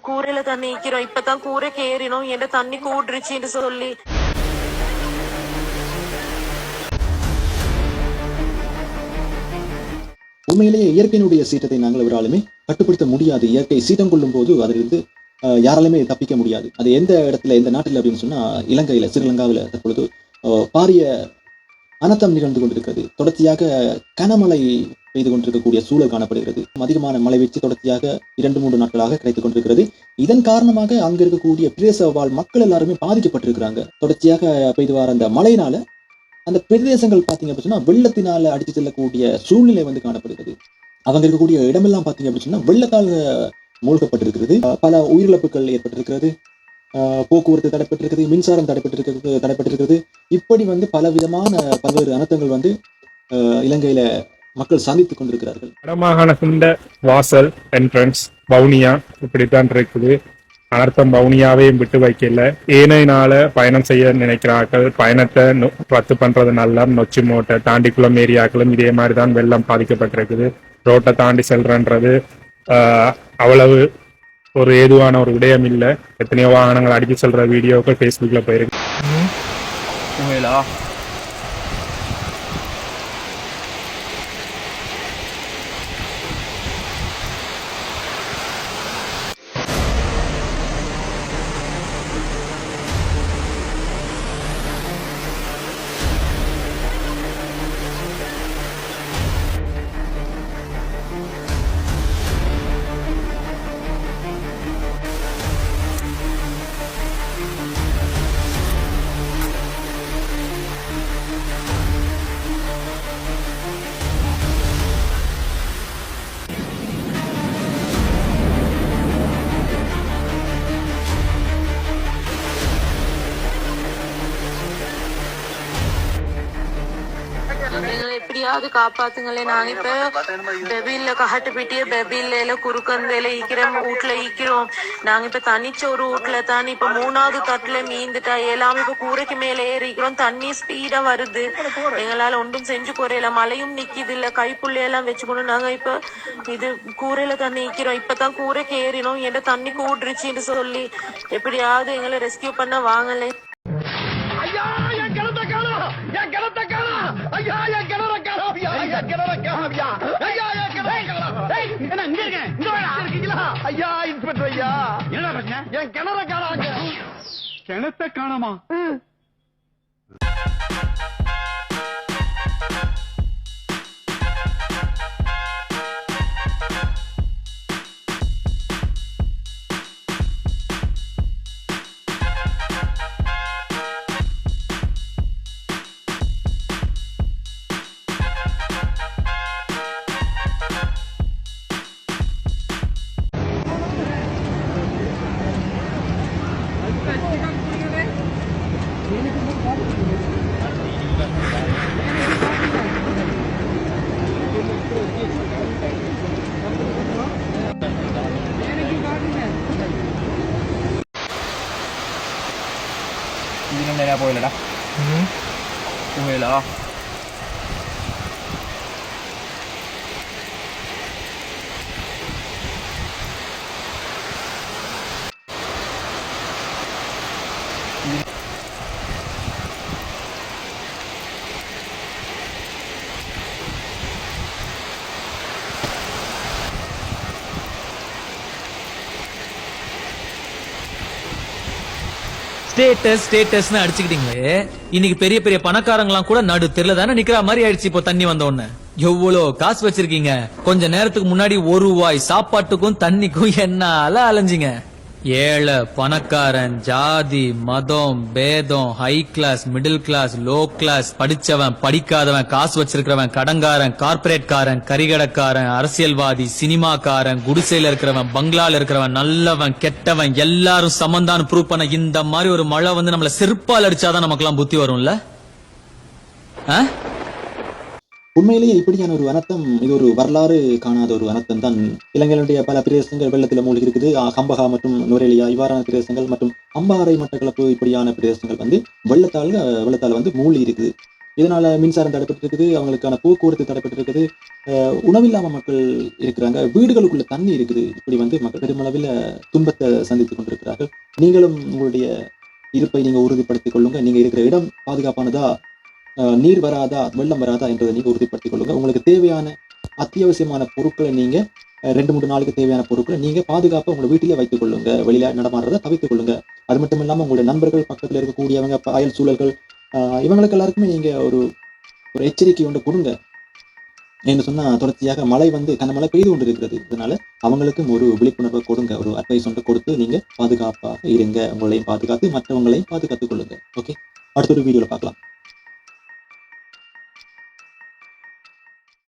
கூரையில தண்ணி நிக்கிறோம். இப்பதான் கூரைக்கு ஏறினோம். என்ற தண்ணி கூடுருச்சுன்னு சொல்லி உண்மையிலேயே இயற்கையினுடைய சீற்றத்தை நாங்கள் ஒருவராலுமே கட்டுப்படுத்த முடியாது. இயற்கை சீற்றம் கொள்ளும் போது அதிலிருந்து யாராலுமே தப்பிக்க முடியாது. அது எந்த இடத்துல, எந்த நாட்டில் அப்படின்னு சொன்னா இலங்கையில, ஸ்ரீலங்காவில் தற்பொழுது பாரிய அனர்த்தம் நிகழ்ந்து கொண்டிருக்கிறது. தொடர்ச்சியாக கனமழை பெய்து கொண்டிருக்கக்கூடிய சூழல் காணப்படுகிறது. அதிகமான மழை வீழ்ச்சி தொடர்ச்சியாக 2-3 நாட்களாக கிடைத்துக் கொண்டிருக்கிறது. இதன் காரணமாக அங்க இருக்கக்கூடிய பிரதேச வாழ் மக்கள் எல்லாருமே பாதிக்கப்பட்டிருக்கிறாங்க. தொடர்ச்சியாக பெய்து வர அந்த மழையினால அந்த பிரதேசங்கள் பார்த்தீங்க அப்படின்னு சொன்னா வெள்ளத்தினால அடித்து செல்லக்கூடிய சூழ்நிலை வந்து காணப்படுகிறது. அவங்க இருக்கக்கூடிய இடமெல்லாம் பார்த்தீங்க அப்படின்னு சொன்னா வெள்ளத்தால் மூழ்கப்பட்டிருக்கிறது. பல உயிரிழப்புகள் ஏற்பட்டிருக்கிறது. போக்குவரத்து தடைப்பட்டிருக்கிறது, மின்சாரம் தடைப்பட்டிருக்கிறது. இப்படி வந்து பலவிதமான பல்வேறு அனர்த்தங்கள் வந்து இலங்கையில மக்கள் சந்தித்துக் கொண்டிருக்கிறார்கள். வடமாகாணத்தின் வாசல் என்ட்ரன்ஸ் வவுனியா இப்படித்தான் இருக்குது. அனர்த்தம் வவுனியாவையும் விட்டு வைக்கல. ஏனையினால பயணம் செய்ய நினைக்கிறார்கள். பயணத்தை ரத்து பண்றது நல்ல. நொச்சி மூட்டை தாண்டிக்குளம் ஏரியாக்களும் இதே மாதிரிதான் வெள்ளம் பாதிக்கப்பட்டிருக்குது. ரோட்டை தாண்டி செல்றன்றது அவ்வளவு ஒரு ஏதுவான ஒரு விடயம் இல்லை. எத்தனையோ வாகனங்கள் அடிச்சு செல்ற வீடியோக்கள் ஃபேஸ்புக்ல போயிருக்கு. எப்படியாவது காப்பாத்துங்களே. நாங்க இப்ப பெபில்ல கஹட்டு பிட்டிய பெபில்ல குறுக்கந்தையில ஈக்கிறோம், வீட்டுல ஈக்கிறோம். நாங்க இப்ப தனிச்ச ஒரு வீட்டுல தான் இப்ப 3வது தட்டுல மீந்துட்டா எல்லாமே இப்ப கூரைக்கு மேல ஏறிக்கிறோம். தண்ணி ஸ்பீடா வருது. எங்களால ஒன்றும் செஞ்சு குறையில. மழையும் நிக்குது இல்ல. கைப்புள்ளையெல்லாம் வச்சுக்கணும். நாங்க இப்ப இது கூரையில தண்ணி ஈக்கிறோம். இப்பதான் கூரைக்கு ஏறினோம். என்ற தண்ணி கூடுருச்சுன்னு சொல்லி எப்படியாவது எங்களை ரெஸ்கியூ பண்ண வாங்கலே. கிணத்த காணமா? ഇതിനെന്താ പോയില്ലടാ പോയില്ലോ. ஸ்டேட்டஸ்னு அடிச்சுக்கிட்டீங்களே. இன்னைக்கு பெரிய பெரிய பணக்காரங்களாம் கூட நடு தெருல தானே நிக்கிற மாதிரி ஆயிடுச்சு. இப்போ தண்ணி வந்த உடனே எவ்வளவு காசு வச்சிருக்கீங்க. கொஞ்ச நேரத்துக்கு முன்னாடி 1 ரூபாய் சாப்பாட்டுக்கும் தண்ணிக்கும் என்னால அலைஞ்சிங்க. ஏழை பணக்காரன் ஜாதி மதம் பேதம் high class middle class low class படிச்சவன் படிக்காதவன் காசு வச்சிருக்கிறவன் கடங்காரன் கார்பரேட்காரன் கரிகடக்காரன் அரசியல்வாதி சினிமாக்காரன் குடிசையில இருக்கிறவன் பங்களால இருக்கிறவன் நல்லவன் கெட்டவன் எல்லாரும் சமந்தான்னு ப்ரூவ் பண்ண இந்த மாதிரி ஒரு மழை வந்து நம்மள செருப்பால் அடிச்சாதான் நமக்கு எல்லாம் புத்தி வரும்ல. உண்மையிலேயே இப்படியான ஒரு அனர்த்தம், இது ஒரு வரலாறு காணாத ஒரு அனர்த்தம் தான். இலங்கையினுடைய பல பிரதேசங்கள் வெள்ளத்தில் மூழ்கி இருக்குது. கம்பகா மற்றும் நுரேலியா இவ்வாறான பிரதேசங்கள் மற்றும் அம்பாறை மட்டக்களப்பு இப்படியான பிரதேசங்கள் வந்து வெள்ளத்தால் வந்து மூழ்கி இருக்குது. இதனால மின்சாரம் தடைப்பட்டிருக்குது, அவங்களுக்கான போக்குவரத்து தடைப்பட்டிருக்குது, உணவில்லாம மக்கள் இருக்கிறாங்க, வீடுகளுக்குள்ள தண்ணி இருக்குது. இப்படி வந்து மக்கள் பெருமளவில் துன்பத்தை சந்தித்துக் கொண்டிருக்கிறார்கள். நீங்களும் உங்களுடைய இருப்பை நீங்க உறுதிப்படுத்திக் கொள்ளுங்க. நீங்க இருக்கிற இடம் பாதுகாப்பானதா, நீர் வராதா, வெள்ளம் வராதா என்றதை நீங்க உறுதிப்படுத்திக் கொள்ளுங்க. உங்களுக்கு தேவையான அத்தியாவசியமான பொருட்களை நீங்க 2-3 நாளுக்கு தேவையான பொருட்களை நீங்க பாதுகாப்பா உங்க வீட்டிலே வைத்துக் கொள்ளுங்க. வெளியில நடமாடுறதை தவிர்த்துக் கொள்ளுங்க. அது மட்டும் இல்லாம உங்களுடைய நண்பர்கள், பக்கத்துல இருக்கக்கூடியவங்க, அயல் சூழல்கள், இவங்களுக்கு எல்லாருக்குமே நீங்க ஒரு எச்சரிக்கை ஒன்று கொடுங்க. என்று சொன்னா தொடர்ச்சியாக மழை வந்து கனமழை பெய்து கொண்டு இருக்கிறது. இதனால அவங்களுக்கும் ஒரு விழிப்புணர்வை கொடுங்க, ஒரு அட்வைஸ் ஒன்று கொடுத்து நீங்க பாதுகாப்பாக இருங்க. உங்களையும் பாதுகாத்து மற்றவங்களையும் பாதுகாத்துக் கொள்ளுங்க. ஓகே, அடுத்த ஒரு வீடியோல பார்க்கலாம்.